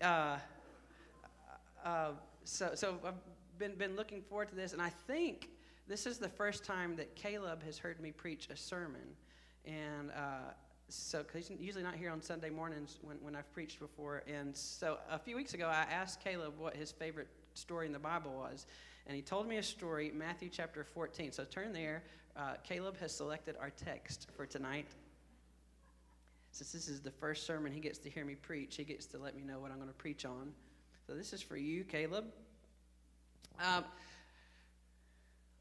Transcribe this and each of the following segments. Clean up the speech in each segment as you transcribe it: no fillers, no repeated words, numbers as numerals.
uh, so I've been looking forward to this, and I think this is the first time that Caleb has heard me preach a sermon, and so cause he's usually not here on Sunday mornings when I've preached before, and so a few weeks ago I asked Caleb what his favorite story in the Bible was, and he told me a story, Matthew chapter 14. So turn there. Caleb has selected our text for tonight. Since this is the first sermon he gets to hear me preach, he gets to let me know what I'm going to preach on. So this is for you, Caleb.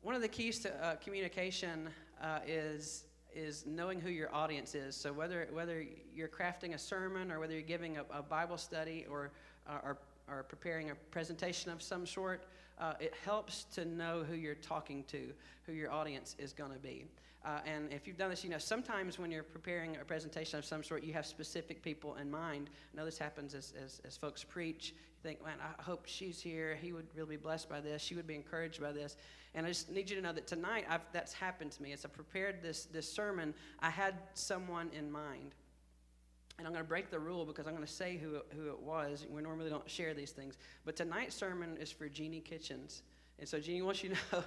One of the keys to communication is knowing who your audience is. So whether you're crafting a sermon or whether you're giving a Bible study or preparing a presentation of some sort, it helps to know who you're talking to, who your audience is going to be. And if you've done this, you know, sometimes when you're preparing a presentation of some sort, you have specific people in mind. I know this happens as folks preach. You think, man, I hope she's here. He would really be blessed by this. She would be encouraged by this. And I just need you to know that tonight, that's happened to me. As I prepared this sermon, I had someone in mind. And I'm going to break the rule because I'm going to say who it was. We normally don't share these things. But tonight's sermon is for Jeannie Kitchens. And so Jeannie wants you to know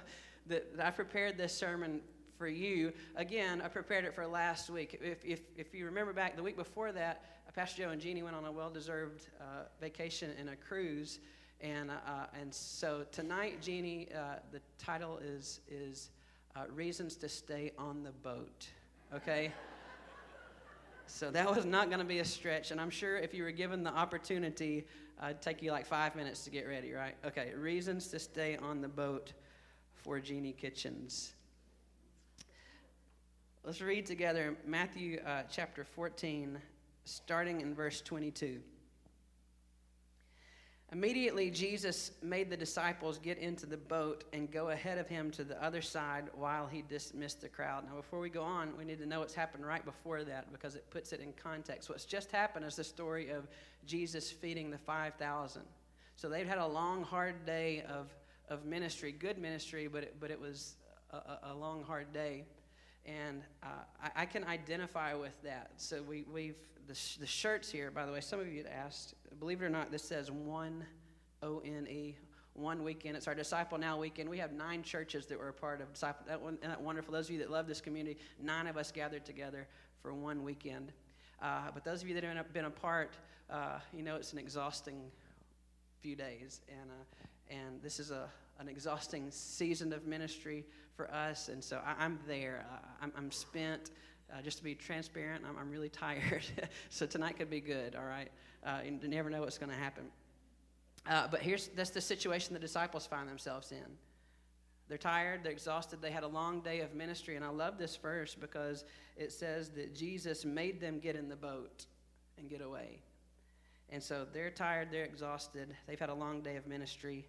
that I prepared this sermon for you. Again, I prepared it for last week. If you remember back, the week before that, Pastor Joe and Jeannie went on a well-deserved vacation in a cruise. And so tonight, Jeannie, the title is Reasons to Stay on the Boat. Okay? So that was not going to be a stretch, and I'm sure if you were given the opportunity, it'd take you like 5 minutes to get ready, right? Okay, reasons to stay on the boat for Jeannie Kitchens. Let's read together Matthew chapter 14, starting in verse 22. Immediately, Jesus made the disciples get into the boat and go ahead of him to the other side while he dismissed the crowd. Now, before we go on, we need to know what's happened right before that because it puts it in context. What's just happened is the story of Jesus feeding the 5,000. So they'd had a long, hard day of ministry, good ministry, but it was a long, hard day. And I can identify with that. So we've the shirts here, by the way, some of you had asked, believe it or not, this says one, O-N-E, one weekend. It's our Disciple Now weekend. We have 9 churches that were a part of Disciple. Isn't that wonderful? Those of you that love this community, 9 of us gathered together for one weekend. But those of you that have been a part, you know it's an exhausting few days. And this is an exhausting season of ministry for us. And so I'm there. I'm spent. Just to be transparent, I'm really tired. So tonight could be good, all right? You never know what's going to happen. But that's the situation the disciples find themselves in. They're tired, they're exhausted, they had a long day of ministry. And I love this verse because it says that Jesus made them get in the boat and get away. And so they're tired, they're exhausted, they've had a long day of ministry.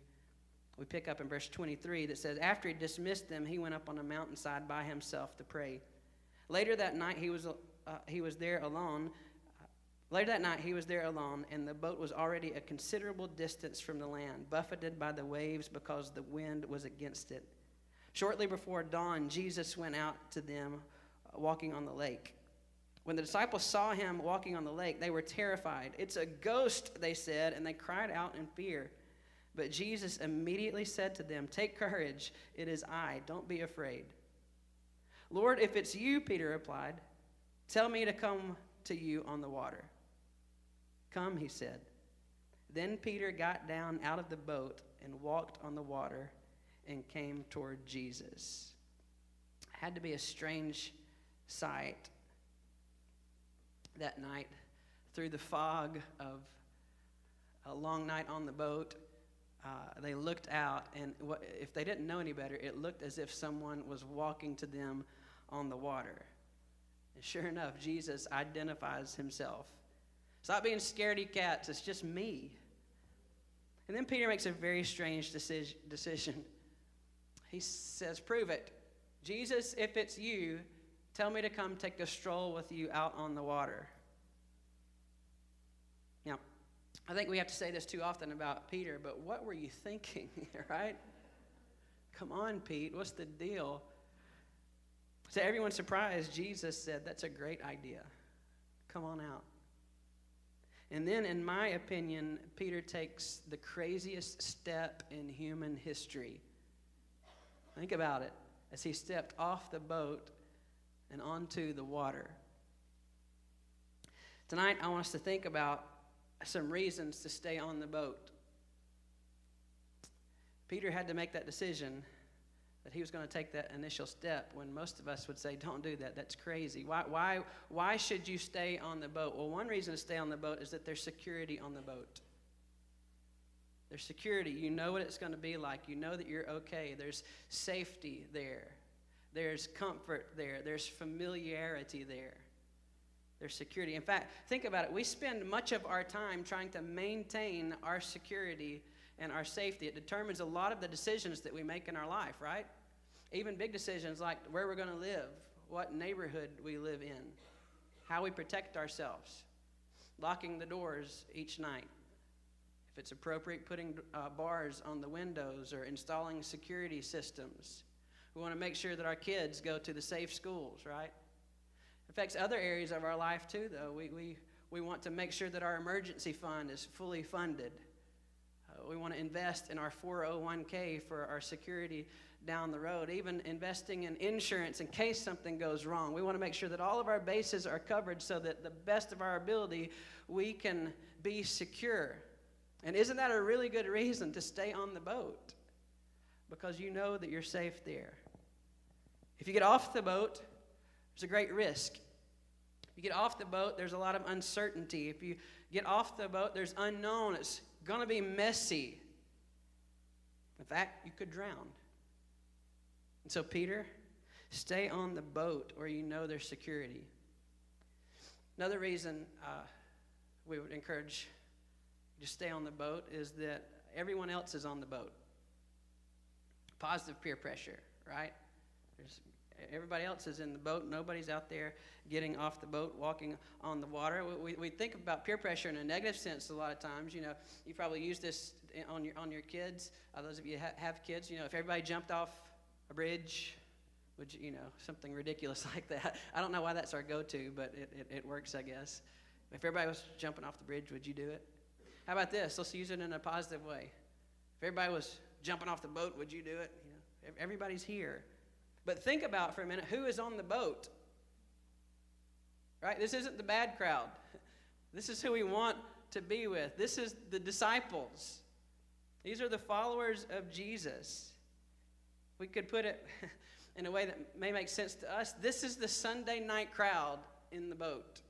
We pick up in verse 23 that says, after he dismissed them, he went up on a mountainside by himself to pray. Later that night, he was there alone. Later that night, he was there alone, and the boat was already a considerable distance from the land, buffeted by the waves because the wind was against it. Shortly before dawn, Jesus went out to them walking on the lake. When the disciples saw him walking on the lake, they were terrified. "It's a ghost," they said, and they cried out in fear. But Jesus immediately said to them, "Take courage, it is I, don't be afraid." "Lord, if it's you," Peter replied, "tell me to come to you on the water." "Come," he said. Then Peter got down out of the boat and walked on the water and came toward Jesus. It had to be a strange sight that night through the fog of a long night on the boat. They looked out, and if they didn't know any better, it looked as if someone was walking to them on the water. And sure enough, Jesus identifies himself. Stop being scaredy cats, it's just me. And then Peter makes a very strange decision. He says, "Prove it. Jesus, if it's you, tell me to come take a stroll with you out on the water." Now, I think we have to say this too often about Peter, but what were you thinking, right? Come on, Pete, what's the deal? To everyone's surprise, Jesus said, "That's a great idea. Come on out." And then, in my opinion, Peter takes the craziest step in human history. Think about it, as he stepped off the boat and onto the water. Tonight, I want us to think about some reasons to stay on the boat. Peter had to make that decision that he was going to take that initial step when most of us would say, don't do that, that's crazy. Why should you stay on the boat? Well, one reason to stay on the boat is that there's security on the boat. There's security. You know what it's going to be like. You know that you're okay. There's safety there. There's comfort there. There's familiarity there. There's security. In fact, think about it. We spend much of our time trying to maintain our security and our safety. It determines a lot of the decisions that we make in our life, right? Even big decisions like where we're going to live, what neighborhood we live in, how we protect ourselves, locking the doors each night. If it's appropriate, putting bars on the windows or installing security systems. We want to make sure that our kids go to the safe schools, right? It affects other areas of our life too, though. We want to make sure that our emergency fund is fully funded. We want to invest in our 401k for our security down the road, even investing in insurance in case something goes wrong. We want to make sure that all of our bases are covered so that the best of our ability, we can be secure. And isn't that a really good reason to stay on the boat? Because you know that you're safe there. If you get off the boat, there's a great risk. If you get off the boat, there's a lot of uncertainty. If you get off the boat, there's unknown. It's going to be messy. In fact, you could drown. And so, Peter, stay on the boat where you know there's security. Another reason we would encourage you to stay on the boat is that everyone else is on the boat. Positive peer pressure, right? Everybody else is in the boat. Nobody's out there getting off the boat, walking on the water. We think about peer pressure in a negative sense a lot of times. You know, you probably use this on your kids. Those of you have kids, you know, if everybody jumped off a bridge, would you know, something ridiculous like that. I don't know why that's our go-to, but it works, I guess. If everybody was jumping off the bridge, would you do it? How about this? Let's use it in a positive way. If everybody was jumping off the boat, would you do it? You know, everybody's here. But think about for a minute, who is on the boat? Right? This isn't the bad crowd. This is who we want to be with. This is the disciples. These are the followers of Jesus. We could put it in a way that may make sense to us. This is the Sunday night crowd in the boat.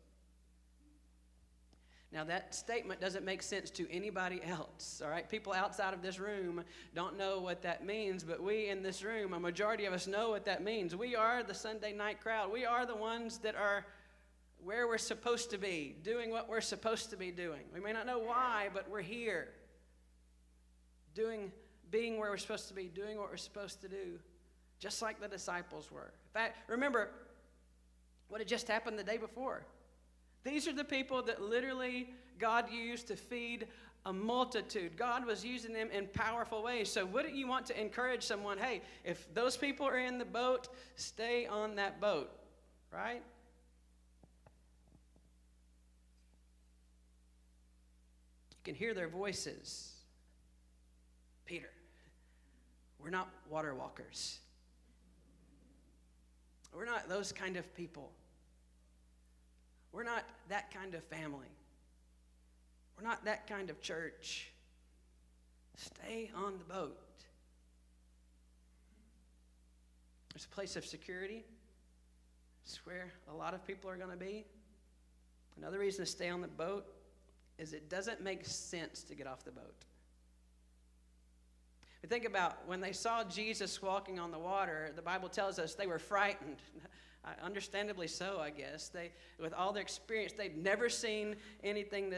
Now, that statement doesn't make sense to anybody else, all right? People outside of this room don't know what that means, but we in this room, a majority of us know what that means. We are the Sunday night crowd. We are the ones that are where we're supposed to be, doing what we're supposed to be doing. We may not know why, but we're here, being where we're supposed to be, doing what we're supposed to do, just like the disciples were. In fact, remember what had just happened the day before. These are the people that literally God used to feed a multitude. God was using them in powerful ways. So wouldn't you want to encourage someone, hey, if those people are in the boat, stay on that boat, right? You can hear their voices. Peter, we're not water walkers. We're not those kind of people. We're not that kind of family. We're not that kind of church. Stay on the boat. There's a place of security. It's where a lot of people are going to be. Another reason to stay on the boat is it doesn't make sense to get off the boat. We think about when they saw Jesus walking on the water, the Bible tells us they were frightened. Understandably so, I guess. With all their experience, they'd never seen anything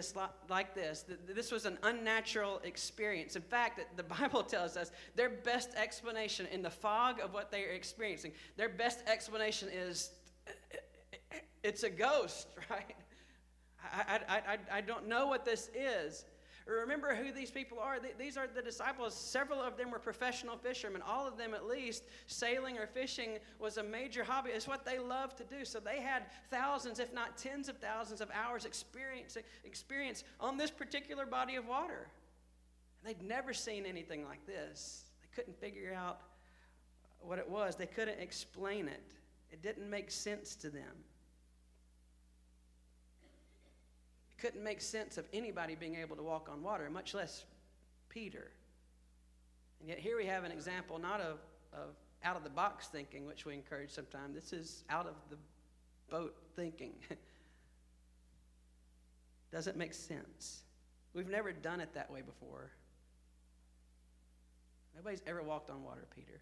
like this. This was an unnatural experience. In fact, the Bible tells us their best explanation in the fog of what they are experiencing, their best explanation is, it's a ghost, right? I don't know what this is. remember who these people are. These are the disciples. Several of them were professional fishermen. All of them, at least, sailing or fishing was a major hobby. It's what they loved to do. So they had thousands, if not tens of thousands of hours experience on this particular body of water. They'd never seen anything like this. They couldn't figure out what it was. They couldn't explain it. It didn't make sense to them. It couldn't make sense of anybody being able to walk on water, much less Peter. And yet here we have an example not of out-of-the-box thinking, which we encourage sometimes. This is out-of-the-boat thinking. Doesn't make sense. We've never done it that way before. Nobody's ever walked on water, Peter.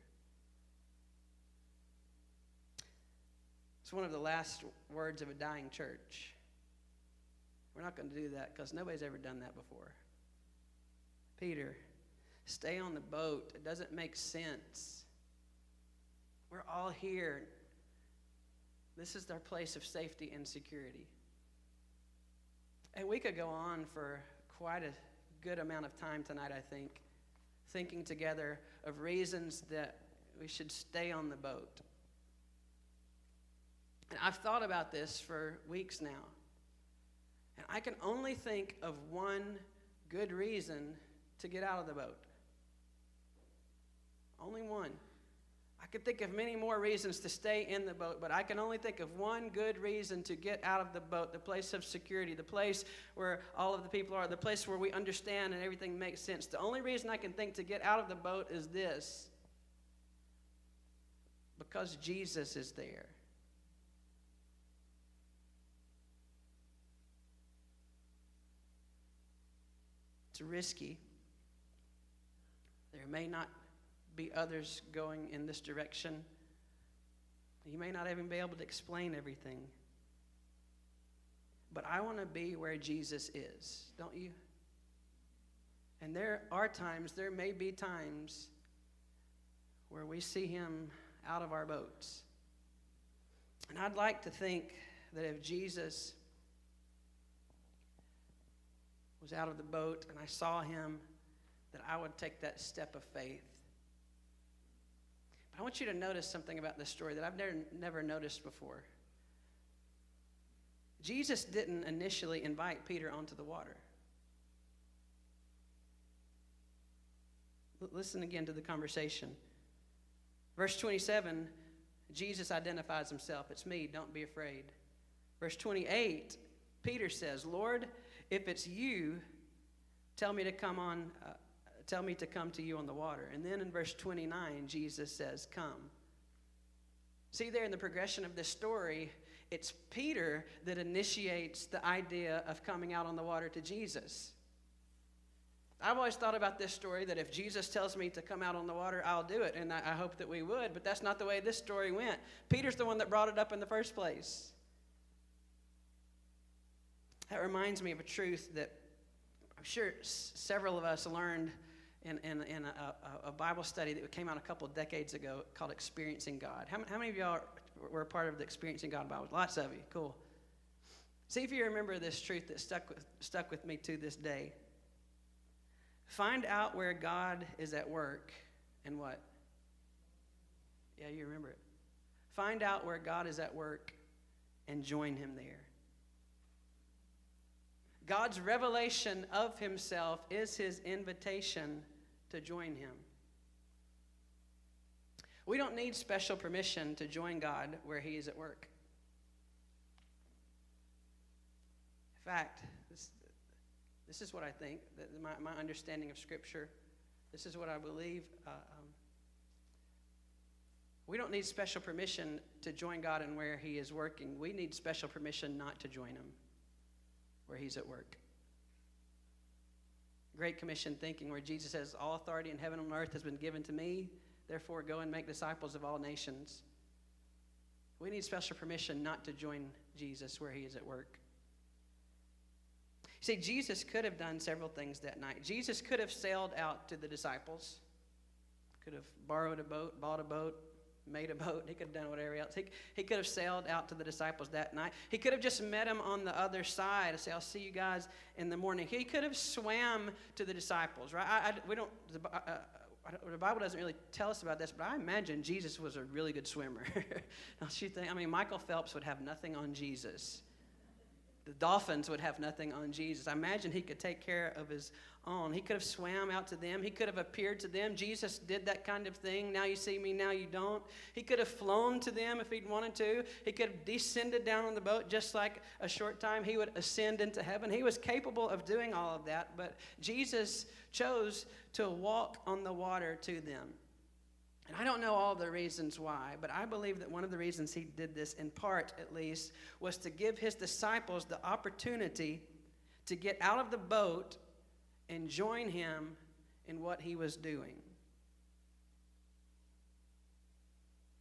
It's one of the last words of a dying church. We're not going to do that because nobody's ever done that before. Peter, stay on the boat. It doesn't make sense. We're all here. This is our place of safety and security. And we could go on for quite a good amount of time tonight, I think, thinking together of reasons that we should stay on the boat. And I've thought about this for weeks now. And I can only think of one good reason to get out of the boat. Only one. I could think of many more reasons to stay in the boat, but I can only think of one good reason to get out of the boat, the place of security, the place where all of the people are, the place where we understand and everything makes sense. The only reason I can think to get out of the boat is this: because Jesus is there. It's risky. There may not be others going in this direction. You may not even be able to explain everything. But I want to be where Jesus is, don't you? And there may be times where we see him out of our boats. And I'd like to think that if Jesus was out of the boat and I saw him, that I would take that step of faith. But I want you to notice something about this story that I've never noticed before. Jesus didn't initially invite Peter onto the water. Listen again to the conversation. Verse 27, Jesus identifies himself. It's me, don't be afraid. Verse 28, Peter says, Lord, if it's you, tell me to come to you on the water. And then in verse 29, Jesus says, come. See there in the progression of this story, it's Peter that initiates the idea of coming out on the water to Jesus. I've always thought about this story that if Jesus tells me to come out on the water, I'll do it. And I hope that we would, but that's not the way this story went. Peter's the one that brought it up in the first place. That reminds me of a truth that I'm sure several of us learned in a Bible study that came out a couple of decades ago called Experiencing God. How many of y'all were a part of the Experiencing God Bible? Lots of you. Cool. See if you remember this truth that stuck with me to this day. Find out where God is at work and what? Yeah, you remember it. Find out where God is at work and join him there. God's revelation of himself is his invitation to join him. We don't need special permission to join God where he is at work. In fact, this is what I think, that my understanding of Scripture, this is what I believe. We don't need special permission to join God in where he is working. We need special permission not to join him where he's at work. Great Commission thinking where Jesus says, all authority in heaven and on earth has been given to me, therefore go and make disciples of all nations. We need special permission not to join Jesus where he is at work. See, Jesus could have done several things that night. Jesus could have sailed out to the disciples, could have borrowed a boat, bought a boat, made a boat. He could have done whatever else. He could have sailed out to the disciples that night. He could have just met them on the other side and say, I'll see you guys in the morning. He could have swam to the disciples, right? The Bible doesn't really tell us about this, but I imagine Jesus was a really good swimmer. Don't you think? I mean, Michael Phelps would have nothing on Jesus. The dolphins would have nothing on Jesus. I imagine he could take care of his own. He could have swam out to them. He could have appeared to them. Jesus did that kind of thing. Now you see me, now you don't. He could have flown to them if he'd wanted to. He could have descended down on the boat just like a short time he would ascend into heaven. He was capable of doing all of that, but Jesus chose to walk on the water to them. And I don't know all the reasons why, but I believe that one of the reasons he did this, in part at least, was to give his disciples the opportunity to get out of the boat and join him in what he was doing.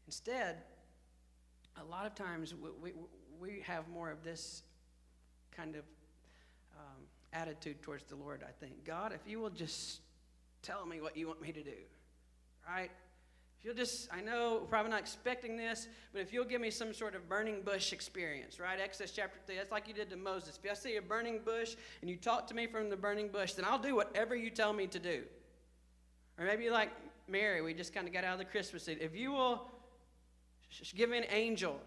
Instead, a lot of times we have more of this kind of attitude towards the Lord, I think. God, if you will just tell me what you want me to do, right? If you'll just, I know we're probably not expecting this, but if you'll give me some sort of burning bush experience, right? Exodus chapter 3, that's like you did to Moses. If I see a burning bush and you talk to me from the burning bush, then I'll do whatever you tell me to do. Or maybe like Mary, we just kind of got out of the Christmas season. If you will give me an angel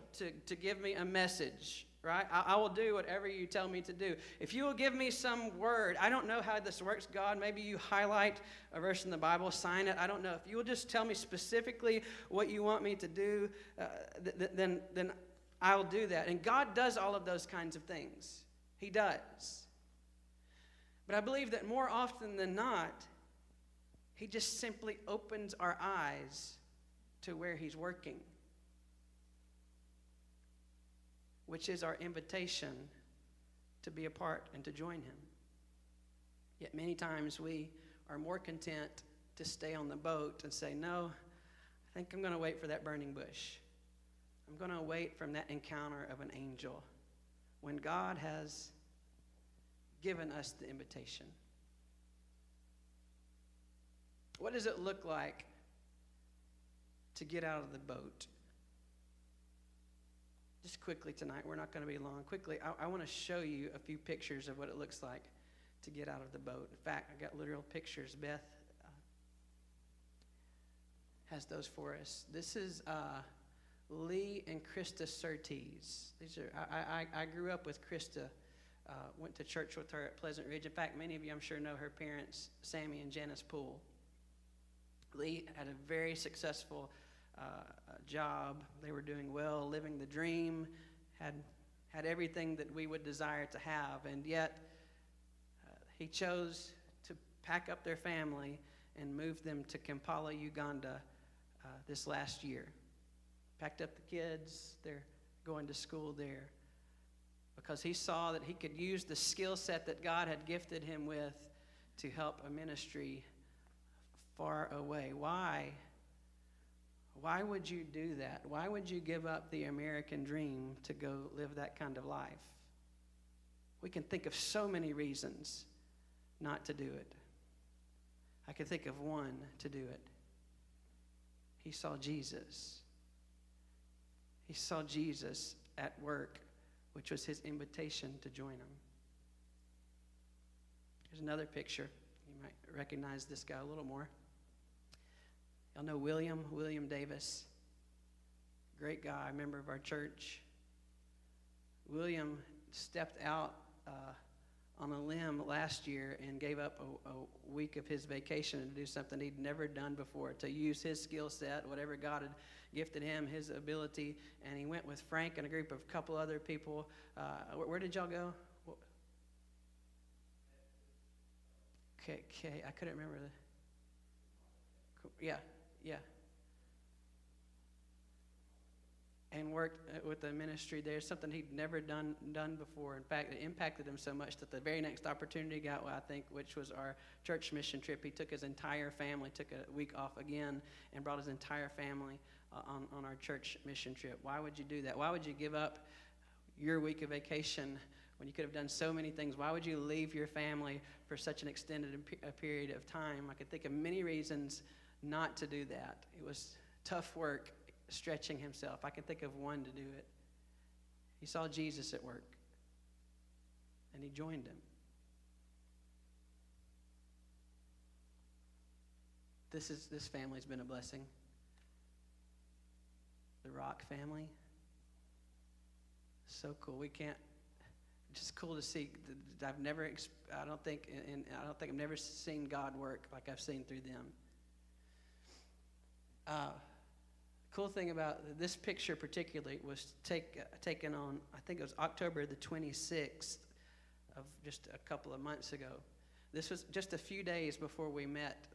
to give me a message, right? I will do whatever you tell me to do. If you will give me some word, I don't know how this works, God. Maybe you highlight a verse in the Bible, sign it. I don't know. If you will just tell me specifically what you want me to do, then I'll do that. And God does all of those kinds of things. He does. But I believe that more often than not, he just simply opens our eyes to where he's working, which is our invitation to be a part and to join him. Yet many times we are more content to stay on the boat and say, no, I think I'm going to wait for that burning bush. I'm going to wait from that encounter of an angel when God has given us the invitation. What does it look like to get out of the boat? Just quickly tonight, we're not going to be long. Quickly, I want to show you a few pictures of what it looks like to get out of the boat. In fact, I got literal pictures. Beth has those for us. This is Lee and Krista Surtees. These are I grew up with Krista. Went to church with her at Pleasant Ridge. In fact, many of you, I'm sure, know her parents, Sammy and Janice Poole. Lee had a very successful job. They were doing well, living the dream, had everything that we would desire to have, and yet he chose to pack up their family and move them to Kampala, Uganda this last year. Packed up the kids. They're going to school there because he saw that he could use the skill set that God had gifted him with to help a ministry far away. Why? Why would you do that? Why would you give up the American dream to go live that kind of life? We can think of so many reasons not to do it. I can think of one to do it. He saw Jesus. He saw Jesus at work, which was his invitation to join him. Here's another picture. You might recognize this guy a little more. Y'all know William Davis. Great guy, member of our church. William stepped out on a limb last year and gave up a week of his vacation to do something he'd never done before, to use his skill set, whatever God had gifted him, his ability, and he went with Frank and a group of a couple other people. Where did y'all go? Okay, I couldn't remember the... Yeah. And worked with the ministry there, something he'd never done before. In fact, it impacted him so much that the very next opportunity he got, I think, which was our church mission trip, he took his entire family, took a week off again, and brought his entire family on our church mission trip. Why would you do that? Why would you give up your week of vacation when you could have done so many things? Why would you leave your family for such an extended period of time? I could think of many reasons not to do that. It was tough work. stretching himself. I can think of one to do it. He saw Jesus at work, and he joined him. This family's been a blessing. The Rock family. So cool. Just cool to see. I don't think I've never seen God work like I've seen through them. Cool thing about this picture particularly was taken on, I think it was October the 26th of just a couple of months ago. This was just a few days before we met.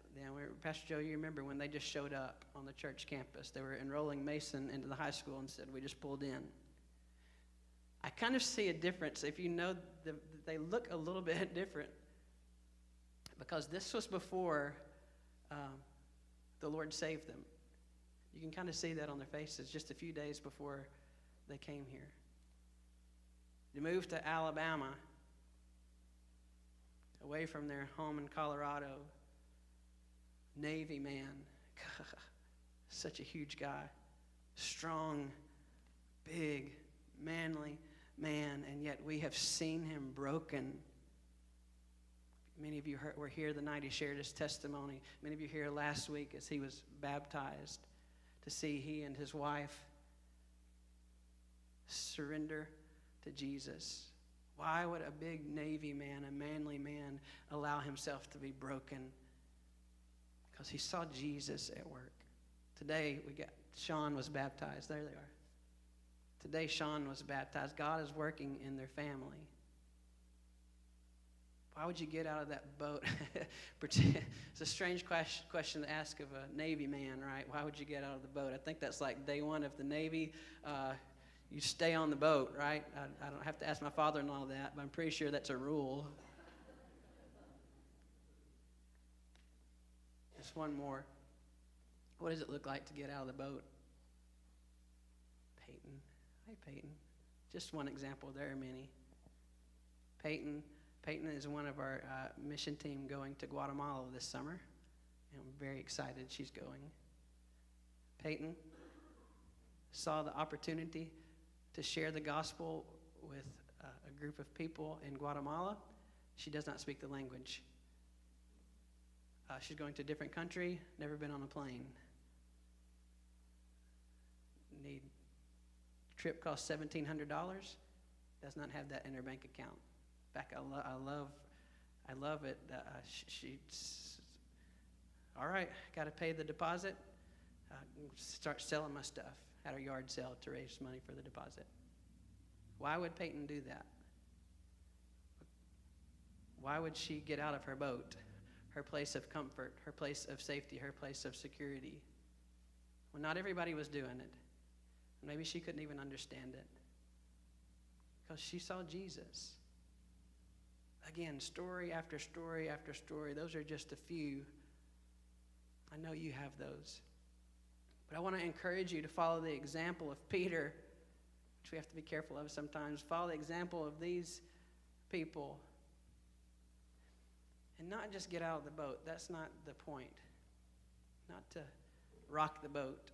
Pastor Joe, you remember when they just showed up on the church campus. They were enrolling Mason into the high school and said, we just pulled in. I kind of see a difference. If you know, they look a little bit different because this was before the Lord saved them. You can kind of see that on their faces just a few days before they came here. They moved to Alabama, away from their home in Colorado. Navy man. Such a huge guy. Strong, big, manly man, and yet we have seen him broken. Many of you were here the night he shared his testimony. Many of you here last week as he was baptized, to see he and his wife surrender to Jesus. Why would a big Navy man, a manly man, allow himself to be broken? Because he saw Jesus at work. Today, Sean was baptized. There they are. Today, Sean was baptized. God is working in their family. Why would you get out of that boat? It's a strange question to ask of a Navy man, right? Why would you get out of the boat? I think that's like day one of the Navy. You stay on the boat, right? I don't have to ask my father-in-law that, but I'm pretty sure that's a rule. Just one more. What does it look like to get out of the boat? Peyton. Hi, Peyton. Just one example. There are many. Peyton is one of our mission team going to Guatemala this summer. And I'm very excited she's going. Peyton saw the opportunity to share the gospel with a group of people in Guatemala. She does not speak the language. She's going to a different country, never been on a plane. Trip costs $1,700. Does not have that in her bank account. In fact, I love it. She's all right. Got to pay the deposit. Start selling my stuff at her yard sale to raise money for the deposit. Why would Peyton do that? Why would she get out of her boat, her place of comfort, her place of safety, her place of security? Well, not everybody was doing it. Maybe she couldn't even understand it because she saw Jesus. Again, story after story after story. Those are just a few. I know you have those. But I want to encourage you to follow the example of Peter, which we have to be careful of sometimes. Follow the example of these people. And not just get out of the boat. That's not the point. Not to rock the boat.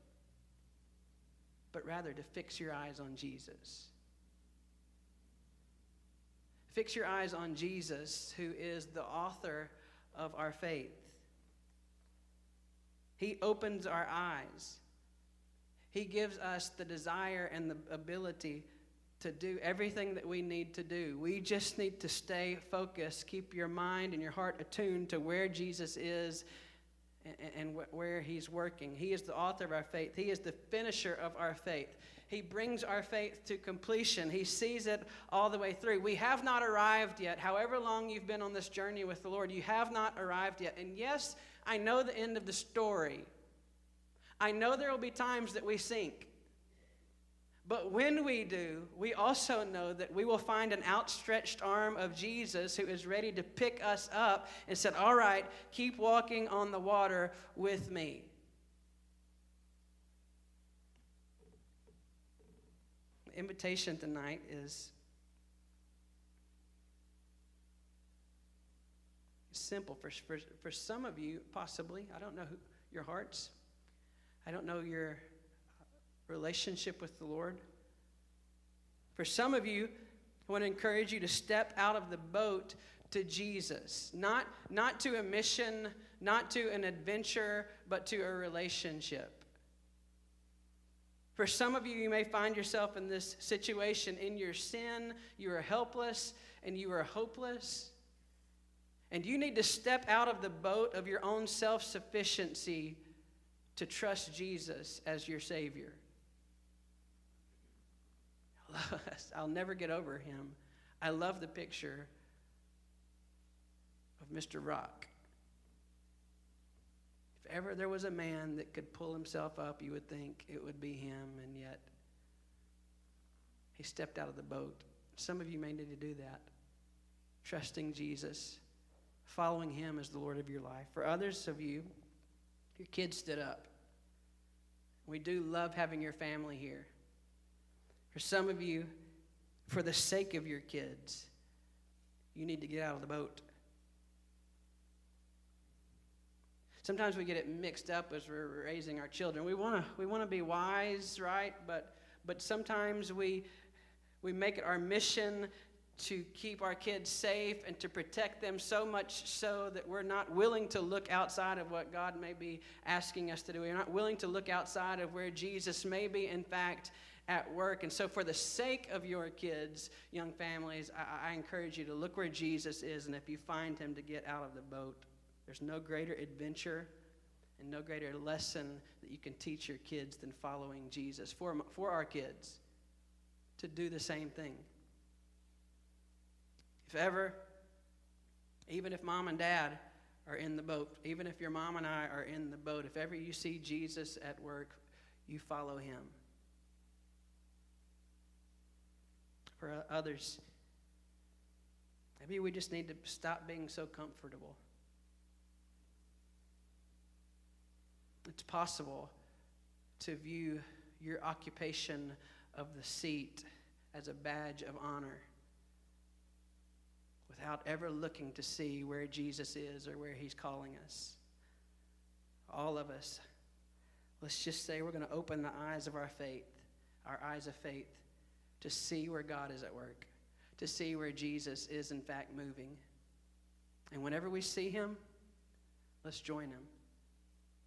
But rather to fix your eyes on Jesus. Fix your eyes on Jesus, who is the author of our faith. He opens our eyes. He gives us the desire and the ability to do everything that we need to do. We just need to stay focused. Keep your mind and your heart attuned to where Jesus is and where he's working. He is the author of our faith. He is the finisher of our faith. He brings our faith to completion. He sees it all the way through. We have not arrived yet. However long you've been on this journey with the Lord, you have not arrived yet. And yes, I know the end of the story. I know there will be times that we sink. But when we do, we also know that we will find an outstretched arm of Jesus who is ready to pick us up and said, all right, keep walking on the water with me. The invitation tonight is simple. For some of you, possibly, I don't know your hearts. I don't know your relationship with the Lord. For some of you, I want to encourage you to step out of the boat to Jesus. Not to a mission, not to an adventure, but to a relationship. For some of you, you may find yourself in this situation. In your sin, you are helpless and you are hopeless. And you need to step out of the boat of your own self-sufficiency to trust Jesus as your Savior. I'll never get over him. I love the picture of Mr. Rock. If ever there was a man that could pull himself up, you would think it would be him, and yet he stepped out of the boat. Some of you may need to do that. Trusting Jesus, following him as the Lord of your life. For others of you, your kids stood up. We do love having your family here. For some of you, for the sake of your kids, you need to get out of the boat. Sometimes we get it mixed up as we're raising our children. We want to be wise, right? But sometimes we make it our mission to keep our kids safe and to protect them, so much so that we're not willing to look outside of what God may be asking us to do. We're not willing to look outside of where Jesus may be, in fact, at work. And so for the sake of your kids, young families, I encourage you to look where Jesus is, and if you find him, to get out of the boat. There's no greater adventure and no greater lesson that you can teach your kids than following Jesus. For our kids to do the same thing. If ever, even if mom and dad are in the boat, even if your mom and I are in the boat, if ever you see Jesus at work, you follow him. For others, maybe we just need to stop being so comfortable. It's possible to view your occupation of the seat as a badge of honor without ever looking to see where Jesus is or where he's calling us. All of us, let's just say we're going to open the eyes of our eyes of faith, to see where God is at work, to see where Jesus is in fact moving. And whenever we see him, let's join him.